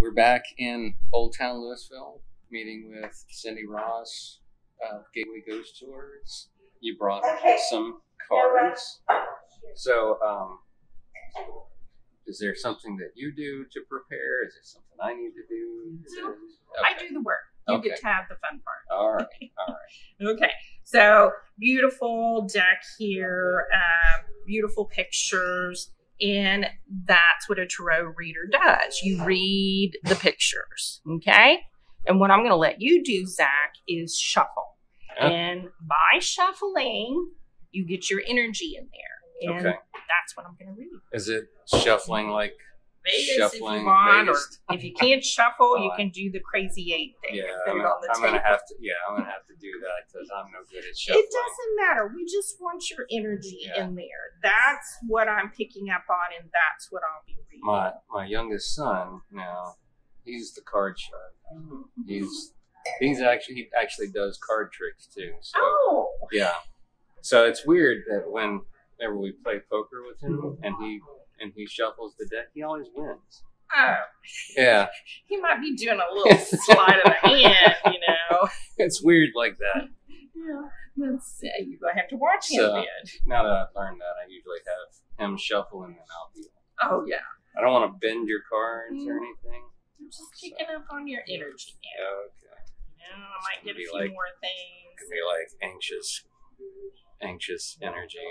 We're back in Old Town Louisville, meeting with Cindy Ross of Gateway Ghost Tours. You brought some cards. So, is there something that you do to prepare? Is there something I need to do? Okay. I do the work. You get to have the fun part. All right. All right. Okay. So, beautiful deck here, beautiful pictures. And that's what a tarot reader does. You read the pictures, okay? And what I'm going to let you do, Zach, is shuffle. Yeah. And by shuffling, you get your energy in there. And that's what I'm going to read. Is it shuffling like Vegas shuffling if you want, Vegas? Or if you can't shuffle, you can do the crazy 8 thing. Yeah, I'm gonna have to. Yeah, I'm gonna have to do that because I'm no good at shuffling. It doesn't matter. We just want your energy in there. That's what I'm picking up on, and that's what I'll be reading. My youngest son now, he's the card shark. He actually does card tricks too. So, yeah. So it's weird that whenever we play poker with him and he shuffles the deck, he always wins. Oh. Yeah. He might be doing a little sleight of the hand, you know. It's weird like that. Yeah. Let's see. You're going to have to watch him then. Now that I've learned that, I usually have him shuffle and then I'll deal. Oh, yeah. I don't want to bend your cards or anything. I'm just picking up on your energy now. Okay. You know, I might get a few more things. Could be like anxious energy.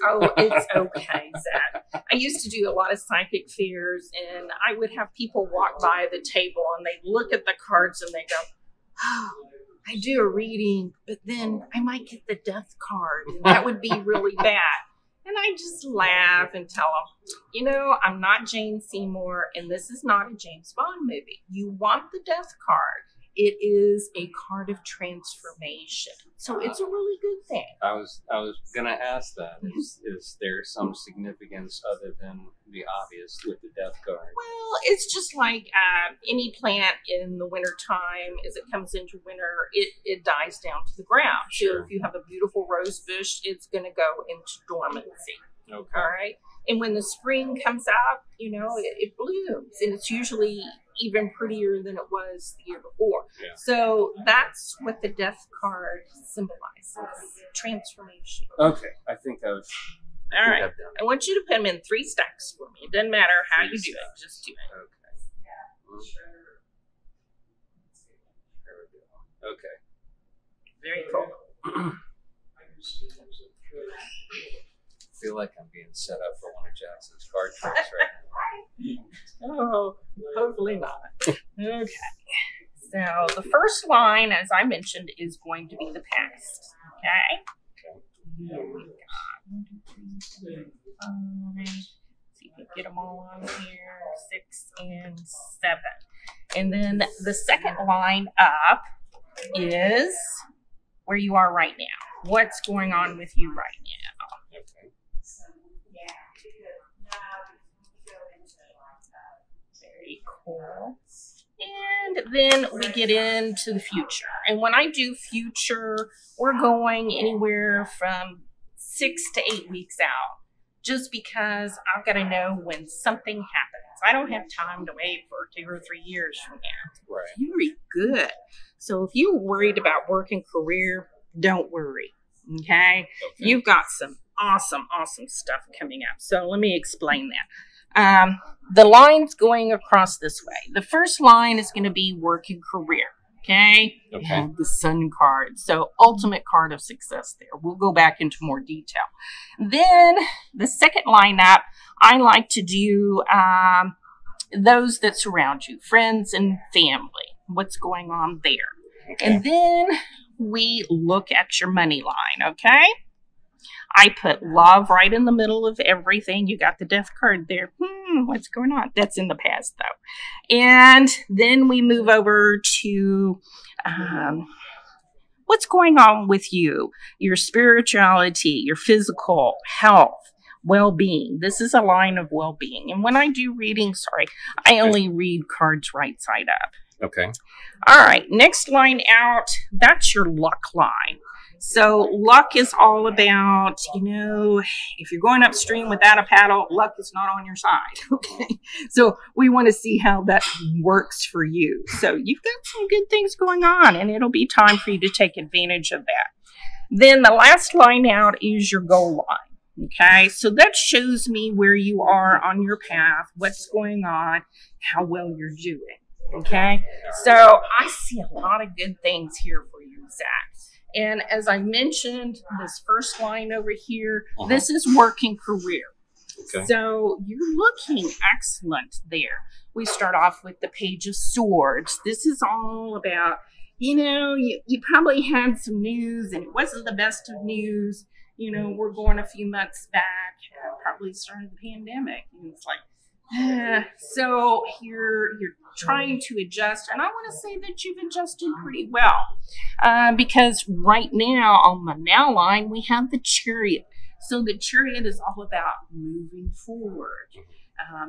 Oh, it's okay, Zach. I used to do a lot of psychic fairs, and I would have people walk by the table, and they'd look at the cards, and they go, oh, I do a reading, but then I might get the death card, and that would be really bad. And I just laugh and tell them, you know, I'm not Jane Seymour, and this is not a James Bond movie. You want the death card. It is a card of transformation. So it's a really good thing. I was going to ask that. Is there some significance other than the obvious with the death card? Well, it's just like any plant in the wintertime. As it comes into winter, it dies down to the ground. Sure. So if you have a beautiful rose bush, it's going to go into dormancy. Okay. All right. And when the spring comes out, you know, it blooms. And it's usually even prettier than it was the year before. Yeah. So that's what the death card symbolizes. Transformation. Okay. I think I've All right. I want you to put them in 3 stacks for me. It doesn't matter how you do it. Just do it. Okay. There we go. Okay. Very cool. I feel like I'm being set up for one of Jackson's card tricks right now. Oh, hopefully not. Okay. So the first line, as I mentioned, is going to be the past. Okay. Here we go. 1, 2, 3, 4, 5. See if we get them all on here. 6 and 7. And then the second line up is where you are right now. What's going on with you right now? Okay. Very cool. And then we get into the future. And when I do future, we're going anywhere from 6 to 8 weeks out. Just because I've got to know when something happens. I don't have time to wait for 2 or 3 years from now. Right. Very good. So if you're worried about work and career, don't worry. Okay? You've got some awesome stuff coming up. So let me explain that. The line's going across this way. The first line is going to be work and career. Okay? And the Sun card. So ultimate card of success there. We'll go back into more detail. Then the second line up, I like to do those that surround you. Friends and family. What's going on there. Okay. And then we look at your money line. Okay? I put love right in the middle of everything. You got the death card there. What's going on? That's in the past, though. And then we move over to what's going on with you, your spirituality, your physical health, well-being. This is a line of well-being. And when I do readings, I only read cards right side up. Okay. All right. Next line out, that's your luck line. So luck is all about, if you're going upstream without a paddle, luck is not on your side. Okay. So we want to see how that works for you. So you've got some good things going on, and it'll be time for you to take advantage of that. Then the last line out is your goal line. Okay. So that shows me where you are on your path, what's going on, how well you're doing. Okay. So I see a lot of good things here for you, Zach. And as I mentioned, this first line over here, this is working career. Okay. So you're looking excellent there. We start off with the Page of Swords. This is all about, you probably had some news and it wasn't the best of news. We're going a few months back, probably started the pandemic. And it's like, so you're trying to adjust, and I want to say that you've adjusted pretty well, because right now on the now line we have the Chariot. So the Chariot is all about moving forward,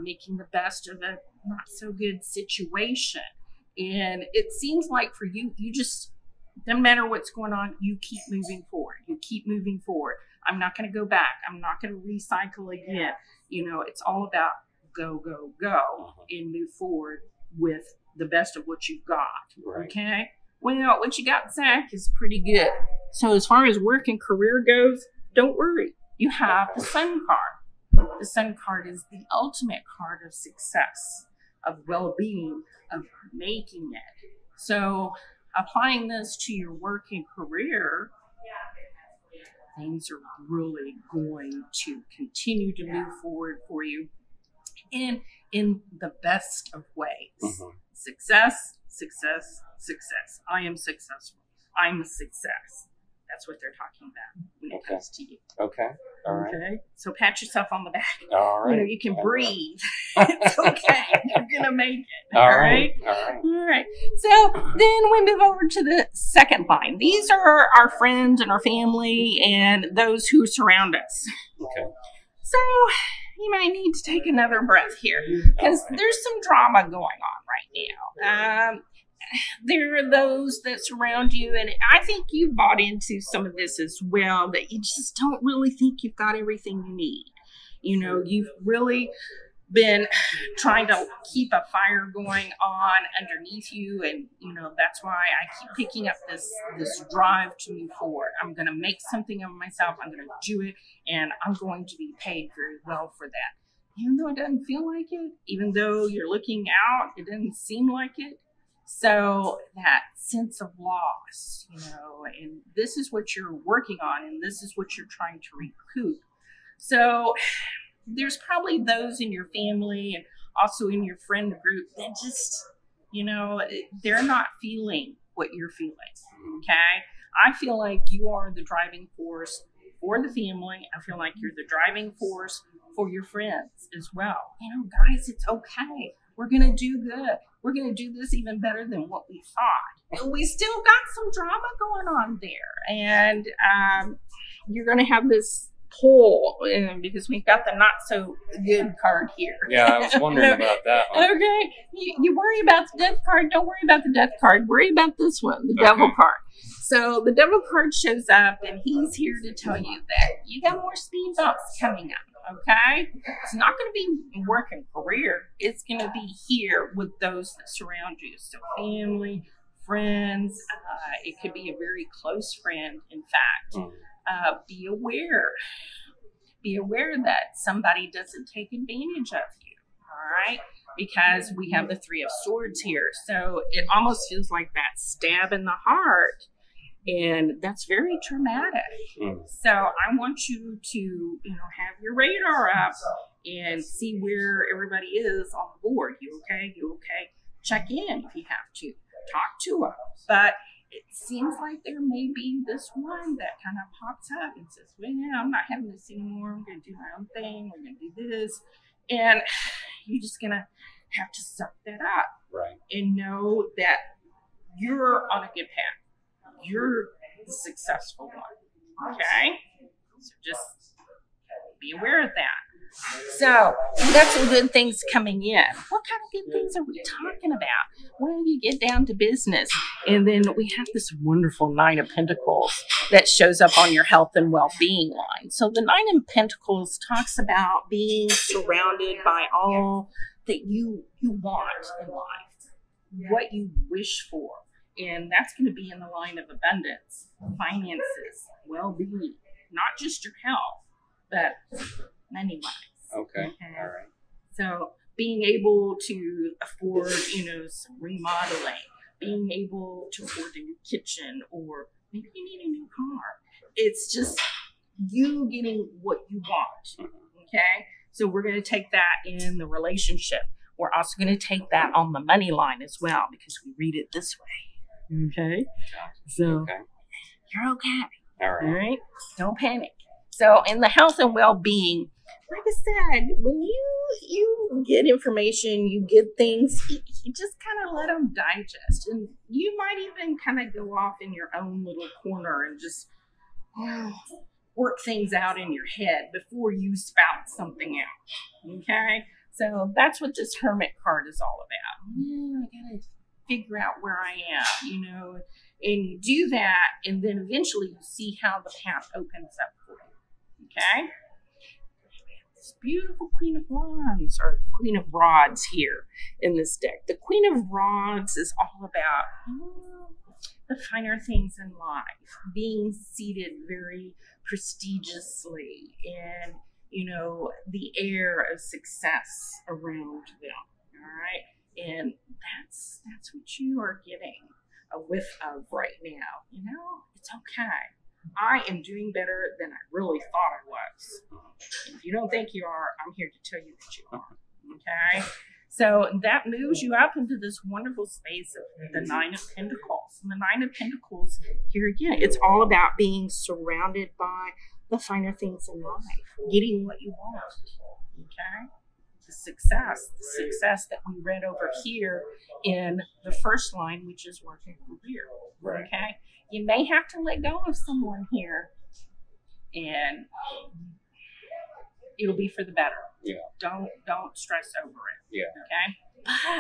making the best of a not so good situation, and it seems like for you, you just, no matter what's going on, you keep moving forward. You keep moving forward. I'm not going to go back. I'm not going to recycle again. It's all about go, go, go, and move forward with the best of what you've got. Right. Okay? Well, what you got, Zach, is pretty good. So as far as work and career goes, don't worry. You have the Sun card. The Sun card is the ultimate card of success, of well-being, of making it. So applying this to your work and career, things are really going to continue to move forward for you. And in the best of ways. Success, success, success. I am successful. I'm a success. That's what they're talking about when it comes to you. Okay. All right. Okay. So pat yourself on the back. All right. You can breathe. It's okay. You're going to make it. All right. All right. So then we move over to the second line. These are our friends and our family and those who surround us. Okay. So you might need to take another breath here because there's some drama going on right now. There are those that surround you, and I think you've bought into some of this as well, that you just don't really think you've got everything you need. You've really been trying to keep a fire going on underneath you, and that's why I keep picking up this drive to move forward. I'm going to make something of myself. I'm going to do it, and I'm going to be paid very well for that. Even though it doesn't feel like it, even though you're looking out, it doesn't seem like it. So that sense of loss, and this is what you're working on, and this is what you're trying to recoup. So there's probably those in your family and also in your friend group that just, they're not feeling what you're feeling. Okay. I feel like you are the driving force for the family. I feel like you're the driving force for your friends as well. Guys, it's okay. We're going to do good. We're going to do this even better than what we thought. And we still got some drama going on there. And you're going to have this pull because we've got the not so good card here. Yeah, I was wondering about that one. Okay. You worry about the death card. Don't worry about the death card. Worry about this one, the devil card. So the devil card shows up, and he's here to tell you that you got more speed bumps coming up. Okay, it's not going to be work and career. It's going to be here with those that surround you. So family, friends. It could be a very close friend. In fact, be aware. Be aware that somebody doesn't take advantage of you. All right, because we have the Three of Swords here, so it almost feels like that stab in the heart. And that's very traumatic. So I want you to, have your radar up and see where everybody is on the board. You okay? You okay? Check in if you have to. Talk to them. But it seems like there may be this one that kind of pops up and says, well, I'm not having this anymore. I'm going to do my own thing. We're going to do this. And you're just going to have to suck that up. Right. And know that you're on a good path. You're the successful one. Okay? So just be aware of that. So we got some good things coming in. What kind of good things are we talking about? When you get down to business, and then we have this wonderful Nine of Pentacles that shows up on your health and well-being line. So the Nine of Pentacles talks about being surrounded by all that you want in life, what you wish for. And that's going to be in the line of abundance, finances, well-being, not just your health, but money-wise. Okay. All right. So being able to afford, some remodeling, being able to afford a new kitchen, or maybe you need a new car. It's just you getting what you want. Okay. So we're going to take that in the relationship. We're also going to take that on the money line as well, because we read it this way. Okay. So you're okay. All right. Don't panic. So in the health and well-being, like I said, when you get information, you get things, you just kind of let them digest. And you might even kind of go off in your own little corner and just work things out in your head before you spout something out. Okay? So that's what this Hermit card is all about. I got to figure out where I am, and you do that, and then eventually you see how the path opens up for you. Okay? This beautiful Queen of Wands, or Queen of Rods here in this deck. The Queen of Rods is all about the finer things in life, being seated very prestigiously, and the air of success around them. All right, and that's what you are getting a whiff of right now. It's okay. I am doing better than I really thought I was. If you don't think you are, I'm here to tell you that you are. Okay? So that moves you up into this wonderful space of the Nine of Pentacles. And the Nine of Pentacles, here again, it's all about being surrounded by the finer things in life, getting what you want. Okay? The success that we read over here in the first line, which is working career. Okay? You may have to let go of someone here, and it'll be for the better. Yeah. Don't stress over it. Yeah. Okay.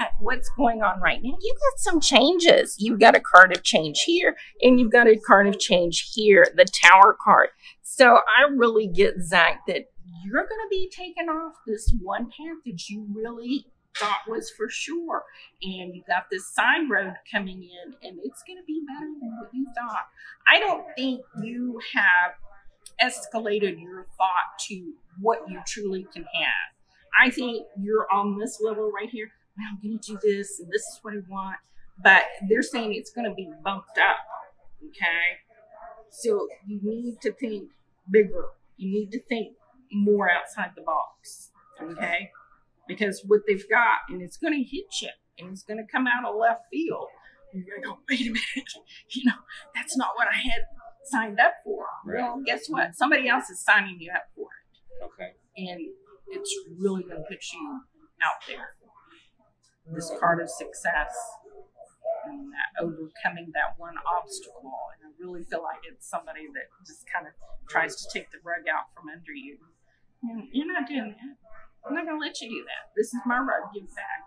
But what's going on right now? You got some changes. You've got a card of change here, and you've got a card of change here, the Tower card. So I really get, Zach, that you're going to be taking off this one path that you really thought was for sure, and you got this side road coming in, and it's going to be better than what you thought. I don't think you have escalated your thought to what you truly can have. I think you're on this level right here. Well, I'm going to do this, and this is what I want, but they're saying it's going to be bumped up. Okay, so you need to think bigger. You need to think more outside the box. Okay. Because what they've got, and it's going to hit you, and it's going to come out of left field. You're going to go, wait a minute, that's not what I had signed up for. Right. Well, guess what? Somebody else is signing you up for it. Okay. And it's really going to put you out there. This card of success, and that overcoming that one obstacle. And I really feel like it's somebody that just kind of tries to take the rug out from under you. And you're not doing that. I'm not going to let you do that. This is my rug. Give it back.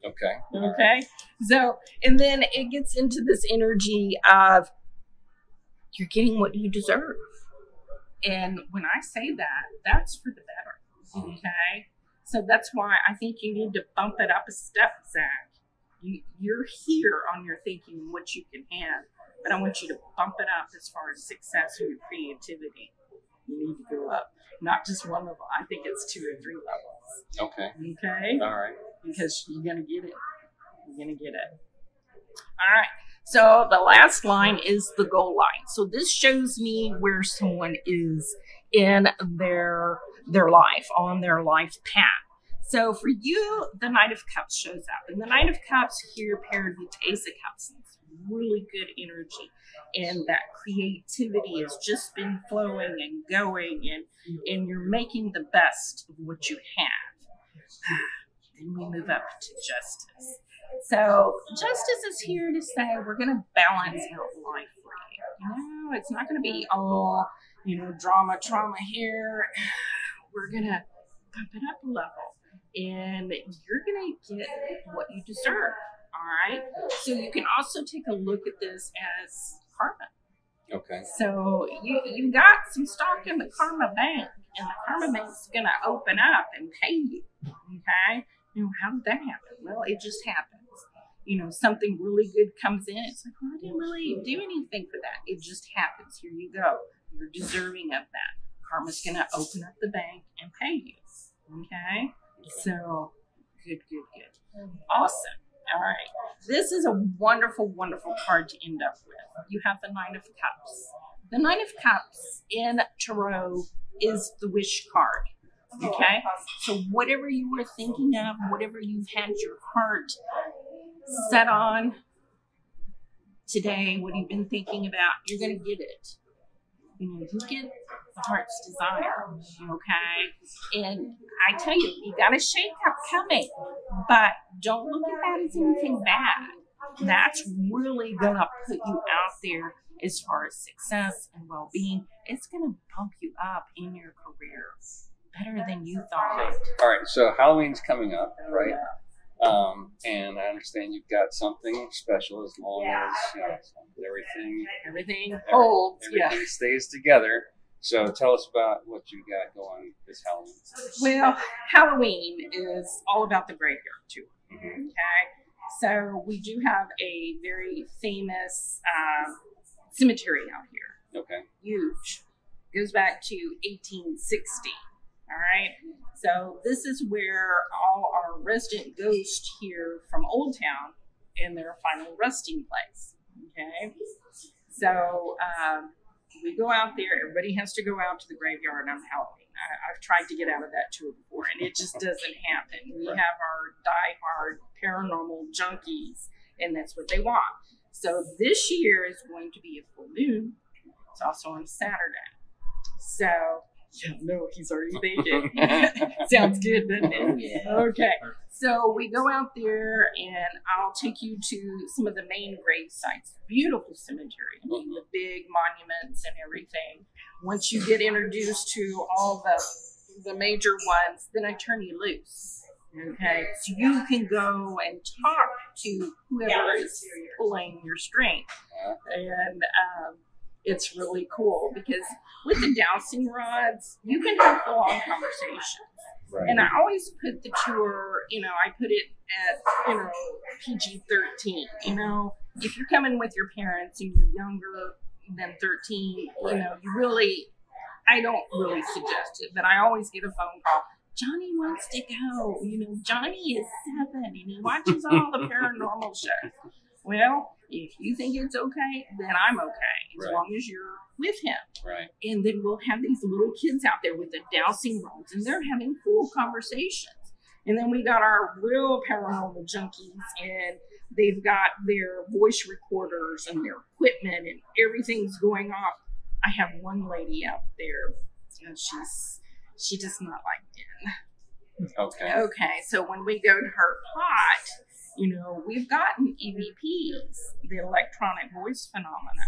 Okay. Okay. So, and then it gets into this energy of you're getting what you deserve. And when I say that, that's for the better. Okay. So that's why I think you need to bump it up a step, Zach. You're here on your thinking and what you can have, but I want you to bump it up as far as success or your creativity. You need to go up. Not just one level. I think it's 2 or 3 levels. Okay. Okay? All right. Because you're going to get it. You're going to get it. All right. So the last line is the goal line. So this shows me where someone is in their life, on their life path. So for you, the Knight of Cups shows up. And the Knight of Cups here paired with the Ace of Cups. It's really good energy. And that creativity has just been flowing and going, and you're making the best of what you have. Then we move up to Justice. So Justice is here to say we're going to balance out life for you. It's not going to be all, drama, trauma here. We're going to bump it up a level, and you're going to get what you deserve. All right. So you can also take a look at this as karma. Okay. So you got some stock in the karma bank, and the karma bank's going to open up and pay you. Okay. How did that happen? Well, it just happens. Something really good comes in. It's like, well, I didn't really do anything for that. It just happens. Here you go. You're deserving of that. Karma's going to open up the bank and pay you. Okay? So, good. Awesome. All right. This is a wonderful, wonderful card to end up with. You have the Nine of Cups. The Nine of Cups in Tarot is the wish card. Okay? So whatever you were thinking of, whatever you've had your heart set on today, what you've been thinking about, you're going to get it. You get the heart's desire, okay? And I tell you, you got a shake-up coming, but don't look at that as anything bad. That's really going to put you out there as far as success and well-being. It's going to bump you up in your career better than you thought. All right, so Halloween's coming up, right? And I understand you've got something special as long as everything holds. Everything stays together. So tell us about what you got going this Halloween. Well, Halloween is all about the graveyard tour. Mm-hmm. Okay, so we do have a very famous cemetery out here. Okay, huge. Goes back to 1860. All right. So this is where all our resident ghosts here from Old Town in their final resting place. Okay. So we go out there. Everybody has to go out to the graveyard on Halloween. I've tried to get out of that tour before, and it just doesn't happen. We have our diehard paranormal junkies, and that's what they want. So this year is going to be a full moon. It's also on Saturday. So, he's already thinking. Sounds good, doesn't it? Yeah. Okay. So we go out there, and I'll take you to some of the main grave sites. Beautiful cemetery. I mean, the big monuments and everything. Once you get introduced to all the major ones, then I turn you loose. Okay, so you can go and talk to whoever is pulling your string, and it's really cool because with the dowsing rods, you can have full-on conversations. Right. And I always put the tour, I put it at, PG-13. If you're coming with your parents and you're younger than 13, I don't really suggest it, but I always get a phone call. Johnny wants to go. Johnny is 7 and he watches all the paranormal shows. Well, if you think it's okay, then I'm okay, as long as you're with him. Right. And then we'll have these little kids out there with the dowsing rods, and they're having full conversations. And then we got our real paranormal junkies, and they've got their voice recorders and their equipment, and everything's going off. I have one lady out there, and she does not like men. Okay, so when we go to her plot, we've gotten EVPs, the electronic voice phenomena,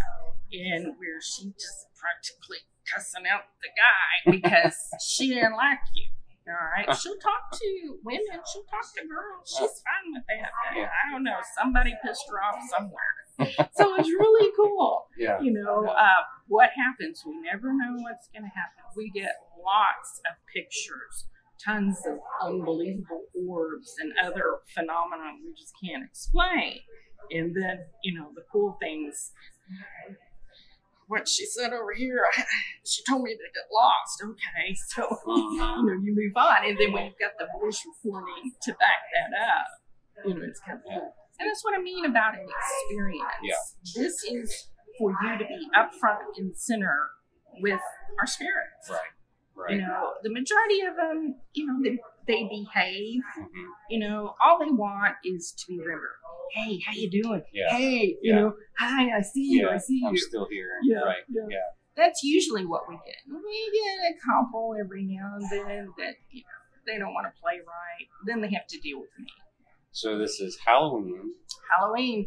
and where she just practically cussing out the guy because she didn't like you. All right, she'll talk to women, she'll talk to girls. She's fine with that. I don't know, somebody pissed her off somewhere. So it's really cool. Yeah. What happens? We never know what's going to happen. We get lots of pictures, tons of unbelievable orbs and other phenomena we just can't explain. And then, the cool things. What she said over here, she told me to get lost. Okay, so, you move on. And then when you've got the voice recording to back that up, it's kind of cool. And that's what I mean about an experience. Yeah. This is for you to be up front and center with our spirits. Right. The majority of them, they behave. Mm-hmm. All they want is to be remembered. Hey, how you doing? Yeah. Hey, hi, I see you. I see you. I'm still here. Yeah. Right. Yeah. That's usually what we get. We get a couple every now and then that they don't want to play right. Then they have to deal with me. So this is Halloween.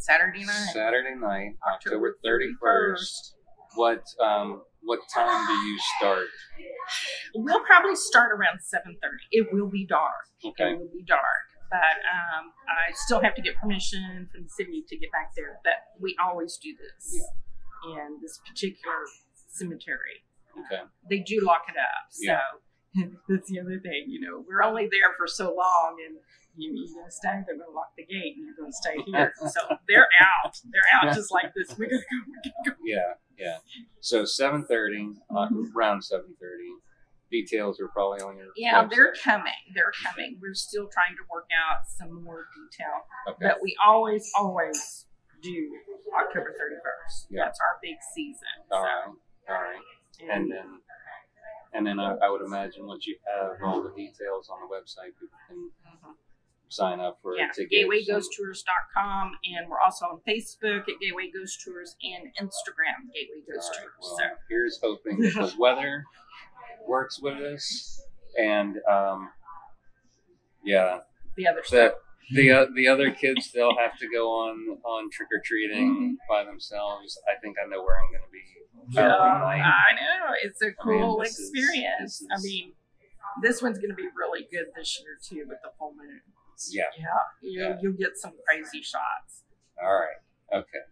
Saturday night. October 31st. What what time do you start? We'll probably start around 7:30. It will be dark. Okay. It will be dark. But I still have to get permission from the city to get back there. But we always do this in this particular cemetery. Okay. They do lock it up. So that's the other thing. You know, we're only there for so long, and you're going to stay. They're going to lock the gate, and you're going to stay here. So they're out. They're out just like this. We're going to go. Yeah. So 7:30, around 7:30. Details are probably on your website. They're coming. We're still trying to work out some more detail. Okay. But we always do October 31st. Yeah. That's our big season. All right. And then I would imagine once you have all the details on the website, people can sign up for it. GatewayGhostTours.com, and we're also on Facebook at Gateway Ghost Tours and Instagram Gateway Ghost Tours. Well, here's hoping that the weather works with us, and the other stuff. The other kids, they'll have to go on trick or treating by themselves. I think I know where I'm going to be. I know, it's a cool experience. This one's going to be really good this year too with the full moon. You'll get some crazy shots. All right. Okay.